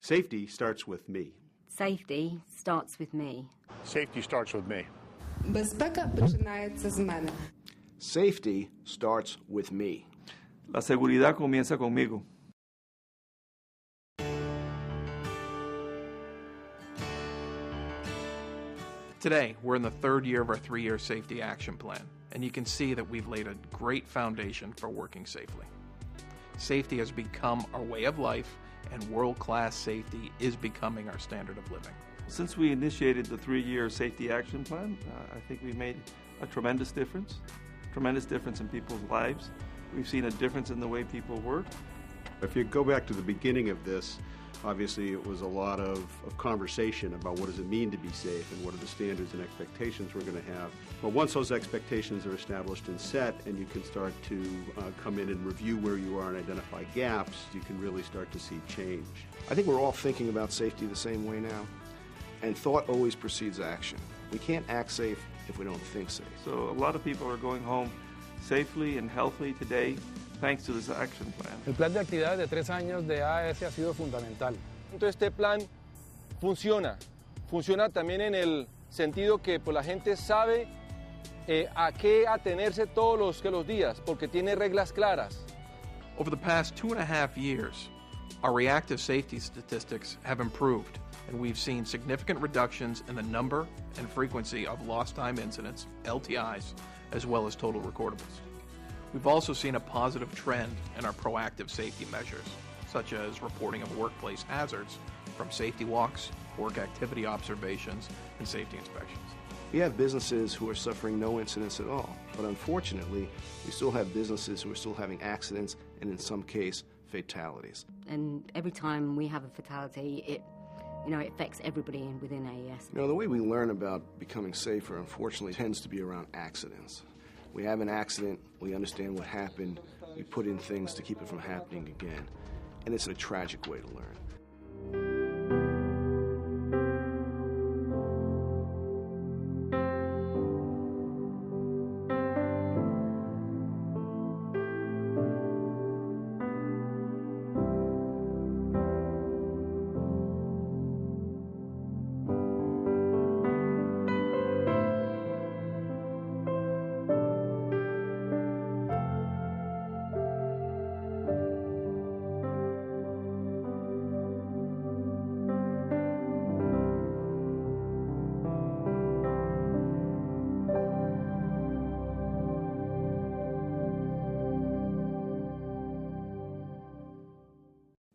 Safety starts with me. Safety starts with me. Safety starts with me. Безпека починається з мене. Safety starts with me. La seguridad comienza conmigo. Today, we're in the third year of our 3-year safety action plan, and you can see that we've laid a great foundation for working safely. Safety has become our way of life, and world-class safety is becoming our standard of living. Since we initiated the 3-year safety action plan, I think we made a tremendous difference in people's lives. We've seen a difference in the way people work. If you go back to the beginning of this, obviously it was a lot of conversation about what does it mean to be safe and what are the standards and expectations we're going to have. But once those expectations are established and set and you can start to come in and review where you are and identify gaps, you can really start to see change. I think we're all thinking about safety the same way now, and thought always precedes action. We can't act safe if we don't think safe. So a lot of people are going home safely and healthy today thanks to this action plan. El plan de actividades de 3 años de AAS ha sido fundamental. Entonces este plan funciona también en el sentido que pues, la gente sabe a qué atenerse todos los días, porque tiene reglas claras. Over the past 2.5 years, our reactive safety statistics have improved, and we've seen significant reductions in the number and frequency of lost time incidents, LTIs, as well as total recordables. We've also seen a positive trend in our proactive safety measures, such as reporting of workplace hazards from safety walks, work activity observations, and safety inspections. We have businesses who are suffering no incidents at all, but unfortunately, we still have businesses who are still having accidents and in some case, fatalities. And every time we have a fatality, it affects everybody within AES. The way we learn about becoming safer, unfortunately, tends to be around accidents. We have an accident, we understand what happened, we put in things to keep it from happening again. And it's a tragic way to learn.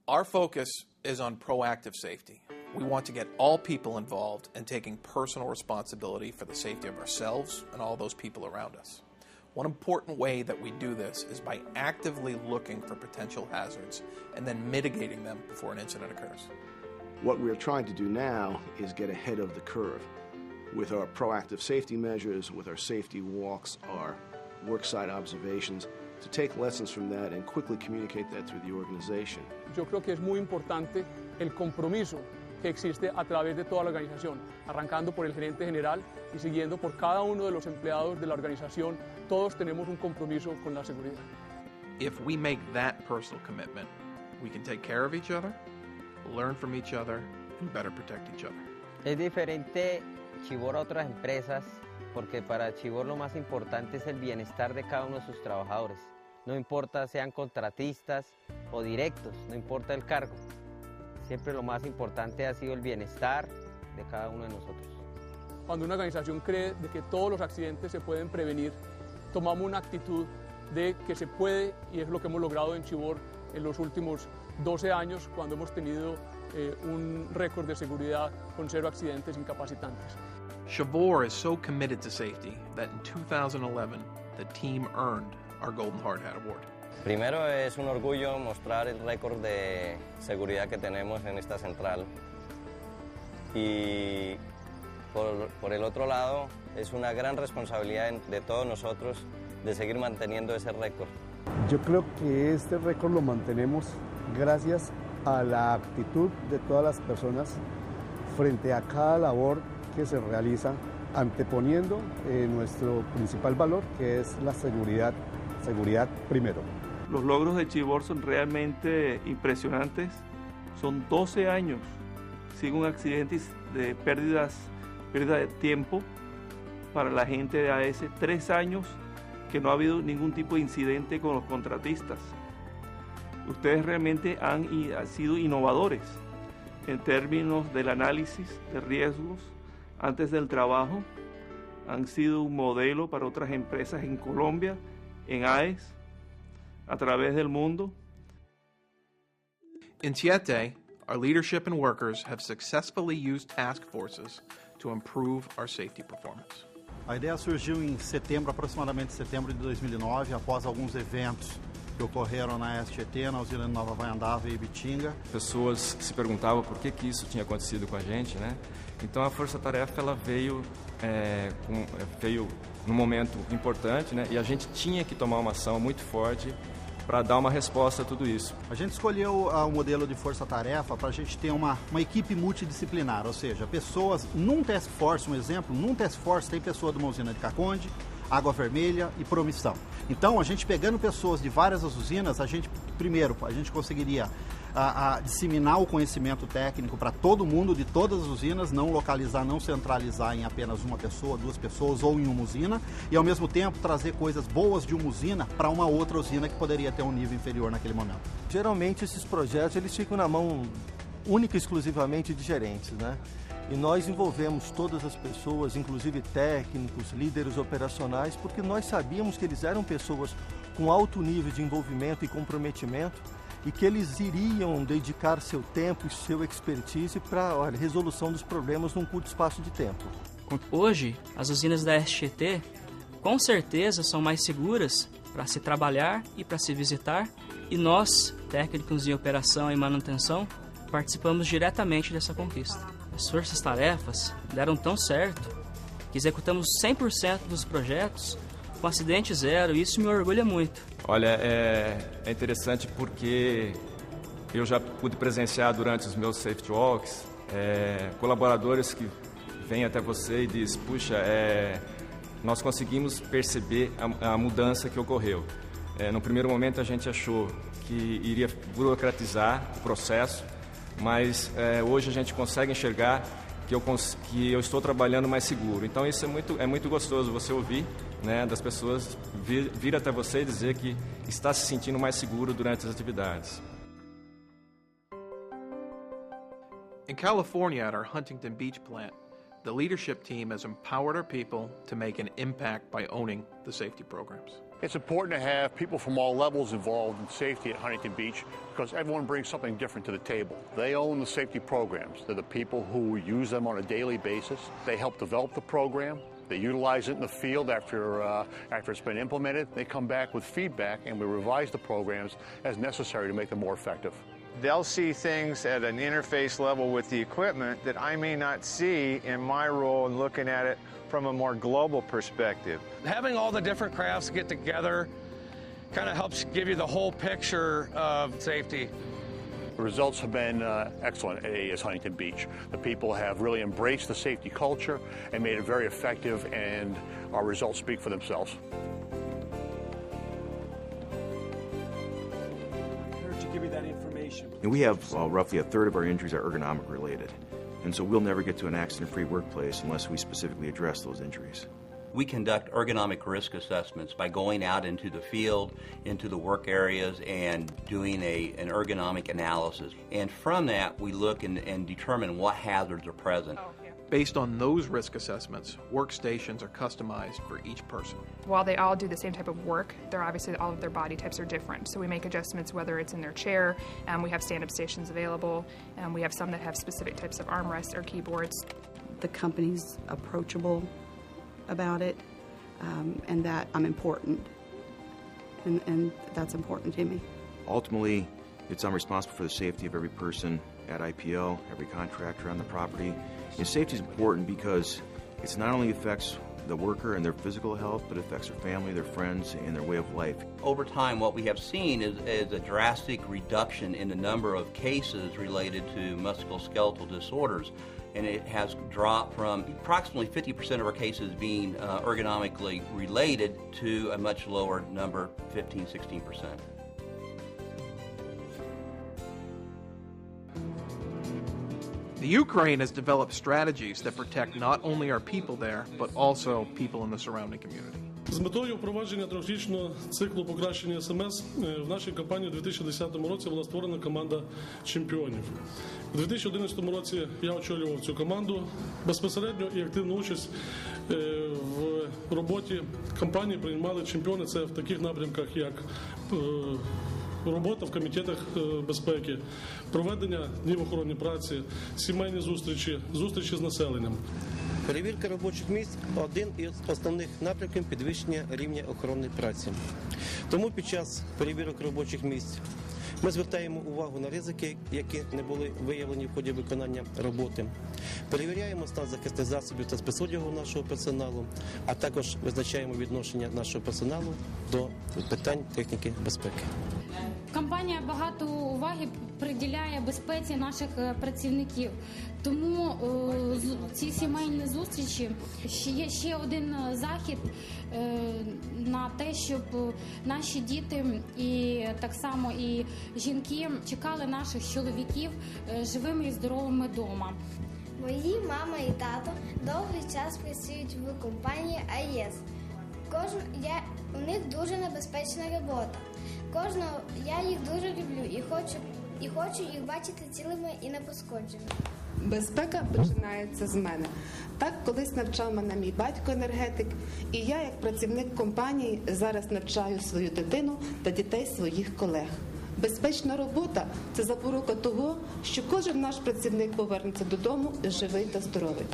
Our focus is on proactive safety. We want to get all people involved in taking personal responsibility for the safety of ourselves and all those people around us. One important way that we do this is by actively looking for potential hazards and then mitigating them before an incident occurs. What we're trying to do now is get ahead of the curve with our proactive safety measures, with our safety walks, our worksite observations, to take lessons from that and quickly communicate that through the organization. Yo creo que es muy importante el compromiso que existe a través de toda la organización, arrancando por el gerente general y siguiendo por cada uno de los empleados de la organización. Todos tenemos un compromiso con la seguridad. If we make that personal commitment, we can take care of each other, learn from each other, and better protect each other. Es diferente Chivor a otras empresas porque para Chivor lo más importante es el bienestar de cada uno de sus trabajadores. No importa sean contratistas o directos, no importa el cargo. Siempre lo más importante ha sido el bienestar de cada uno de nosotros. Cuando una organización cree de que todos los accidentes se pueden prevenir, tomamos una actitud de que se puede, y es lo que hemos logrado en Chivor en los últimos 12 años, cuando hemos tenido un récord de seguridad con 0 accidentes incapacitantes. Chivor is so committed to safety that in 2011, the team earned our Golden Hard Hat Award. Primero es un orgullo mostrar el récord de seguridad que tenemos en esta central y por el otro lado es una gran responsabilidad de todos nosotros de seguir manteniendo ese récord. Yo creo que este récord lo mantenemos gracias a la actitud de todas las personas frente a cada labor que se realiza, anteponiendo nuestro principal valor, que es la seguridad primero. Los logros de Chivor son realmente impresionantes. Son 12 años sin un accidente de pérdida de tiempo para la gente de AES, 3 años que no ha habido ningún tipo de incidente con los contratistas. Ustedes realmente han sido innovadores en términos del análisis de riesgos antes del trabajo. Han sido un modelo para otras empresas en Colombia, en AES, a través del mundo. In Siete, our leadership and workers have successfully used task forces to improve our safety performance. A ideia surgiu em setembro, aproximadamente setembro de 2009, após alguns eventos que ocorreram na AES Tietê, na usina de Nova Vaiandava e Ibitinga. Pessoas se perguntavam por que isso tinha acontecido com a gente, né? Então a Força Tarefa ela veio num momento importante, né? E a gente tinha que tomar uma ação muito forte para dar uma resposta a tudo isso. A gente escolheu o modelo de força-tarefa para a gente ter uma equipe multidisciplinar, ou seja, pessoas num task force, um exemplo, num task force tem pessoa de uma usina de Caconde, Água Vermelha e Promissão. Então, a gente pegando pessoas de várias usinas, a gente conseguiria disseminar o conhecimento técnico para todo mundo de todas as usinas, não localizar, não centralizar em apenas uma pessoa, 2 pessoas ou em uma usina, e ao mesmo tempo trazer coisas boas de uma usina para uma outra usina que poderia ter um nível inferior naquele momento. Geralmente esses projetos eles ficam na mão única e exclusivamente de gerentes, né? E nós envolvemos todas as pessoas, inclusive técnicos, líderes operacionais, porque nós sabíamos que eles eram pessoas com alto nível de envolvimento e comprometimento e que eles iriam dedicar seu tempo e seu expertise para a resolução dos problemas num curto espaço de tempo. Hoje, as usinas da AES Tietê, com certeza, são mais seguras para se trabalhar e para se visitar, e nós, técnicos em operação e manutenção, participamos diretamente dessa conquista. As forças-tarefas deram tão certo que executamos 100% dos projetos com acidente zero, e isso me orgulha muito. Olha, é interessante porque eu já pude presenciar durante os meus safety walks colaboradores que vêm até você e dizem, puxa, nós conseguimos perceber a mudança que ocorreu. No primeiro momento a gente achou que iria burocratizar o processo, mas hoje a gente consegue enxergar que eu estou trabalhando mais seguro. Então isso é muito gostoso você ouvir, né, das pessoas vir até você e dizer que está se sentindo mais seguro durante as atividades. In California at our Huntington Beach plant, the leadership team has empowered our people to make an impact by owning the safety programs. It's important to have people from all levels involved in safety at Huntington Beach because everyone brings something different to the table. They own the safety programs. They're the people who use them on a daily basis. They help develop the program. They utilize it in the field after it's been implemented. They come back with feedback and we revise the programs as necessary to make them more effective. They'll see things at an interface level with the equipment that I may not see in my role in looking at it from a more global perspective. Having all the different crafts get together kind of helps give you the whole picture of safety. The results have been excellent at AES Huntington Beach. The people have really embraced the safety culture and made it very effective, and our results speak for themselves. To give you that information. And we have roughly a third of our injuries are ergonomic related. And so we'll never get to an accident-free workplace unless we specifically address those injuries. We conduct ergonomic risk assessments by going out into the field, into the work areas, and doing an ergonomic analysis. And from that, we look and determine what hazards are present. Based on those risk assessments, workstations are customized for each person. While they all do the same type of work, they're obviously all of their body types are different. So we make adjustments whether it's in their chair, and we have stand-up stations available, and we have some that have specific types of armrests or keyboards. The company's approachable about it, and that I'm important, and that's important to me. Ultimately, I'm responsible for the safety of every person at IPL, every contractor on the property. And safety is important because it not only affects the worker and their physical health, but it affects their family, their friends, and their way of life. Over time, what we have seen is a drastic reduction in the number of cases related to musculoskeletal disorders. And it has dropped from approximately 50% of our cases being ergonomically related to a much lower number, 15-16%. The Ukraine has developed strategies that protect not only our people there, but also people in the surrounding community. З метою впровадження трьохрічного циклу покращення СМС в нашій кампанії у 2010 році була створена команда чемпіонів. У 2011 році я очолював цю команду. Безпосередньо і активну участь в роботі кампанії приймали чемпіони. Це в таких напрямках, як робота в комітетах безпеки, проведення днів охорони праці, сімейні зустрічі, зустрічі з населенням. Перевірка робочих місць – один із основних напрямків підвищення рівня охорони праці. Тому під час перевірок робочих місць ми звертаємо увагу на ризики, які не були виявлені в ході виконання роботи. Перевіряємо стан захисних засобів та спецодягу нашого персоналу, а також визначаємо відношення нашого персоналу до питань техніки безпеки. Компанія багато уваги приділяє безпеці наших працівників. Тому ці сімейні зустрічі є ще один захід на те, щоб наші діти і так само і жінки чекали наших чоловіків живими і здоровими вдома. Мої мама і тато довгий час працюють в компанії АЕС. У них дуже небезпечна робота. Я їх дуже люблю і хочу їх бачити цілими і непошкодженими. Безпека починається з мене. Так колись навчав мене мій батько-енергетик, і я, як працівник компанії, зараз навчаю свою дитину та дітей своїх колег. Безпечна робота – це запорука того, що кожен наш працівник повернеться додому живий та здоровий.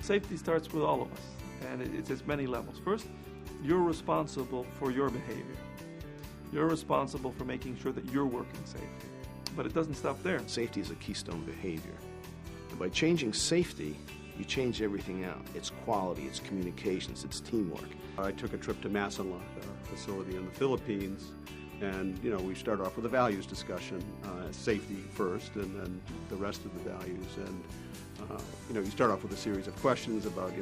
Safety starts with all of us, and it's at many levels. First, you're responsible for your behavior. You're responsible for making sure that you're working safe. But it doesn't stop there. Safety is a keystone behavior. And by changing safety, you change everything out. It's quality, it's communications, it's teamwork. I took a trip to Masinloc, our facility in the Philippines, and we start off with a values discussion, safety first, and then the rest of the values. And you start off with a series of questions about, do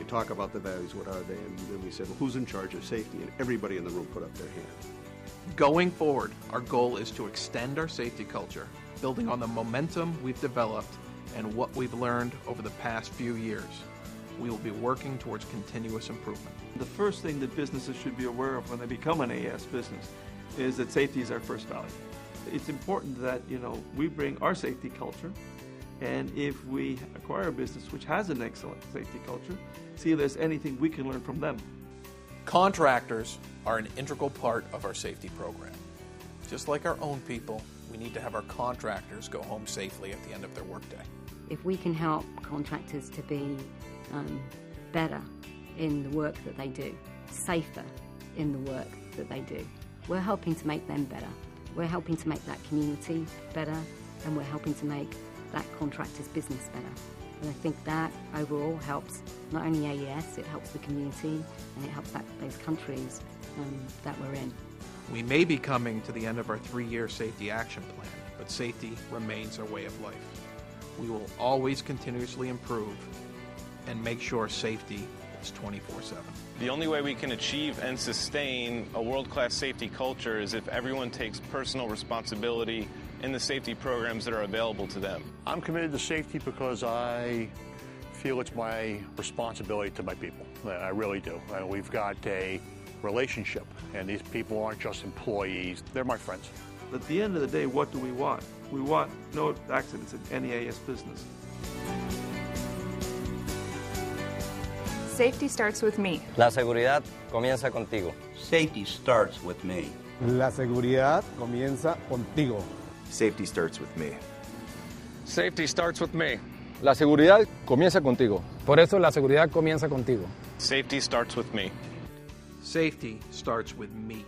you talk about the values, what are they? And then we said, well, who's in charge of safety? And everybody in the room put up their hand. Going forward, our goal is to extend our safety culture, building on the momentum we've developed and what we've learned over the past few years. We will be working towards continuous improvement. The first thing that businesses should be aware of when they become an AES business is that safety is our first value. It's important that, we bring our safety culture, and if we acquire a business which has an excellent safety culture, see if there's anything we can learn from them. Contractors are an integral part of our safety program. Just like our own people, we need to have our contractors go home safely at the end of their workday. If we can help contractors to be better in the work that they do, safer in the work that they do, we're helping to make them better. We're helping to make that community better, and we're helping to make that contractor's business better. And I think that overall helps not only AES, it helps the community, and it helps those countries that we're in. We may be coming to the end of our 3-year safety action plan, but safety remains our way of life. We will always continuously improve and make sure safety is 24/7. The only way we can achieve and sustain a world-class safety culture is if everyone takes personal responsibility in the safety programs that are available to them. I'm committed to safety because I feel it's my responsibility to my people. I really do. We've got a relationship, and these people aren't just employees, they're my friends. At the end of the day, what do we want? We want no accidents in any AES business. Safety starts with me. La seguridad comienza contigo. Safety starts with me. La seguridad comienza contigo. Safety starts with me. Safety starts with me. La seguridad comienza contigo. Por eso la seguridad comienza contigo. Safety starts with me. Safety starts with me.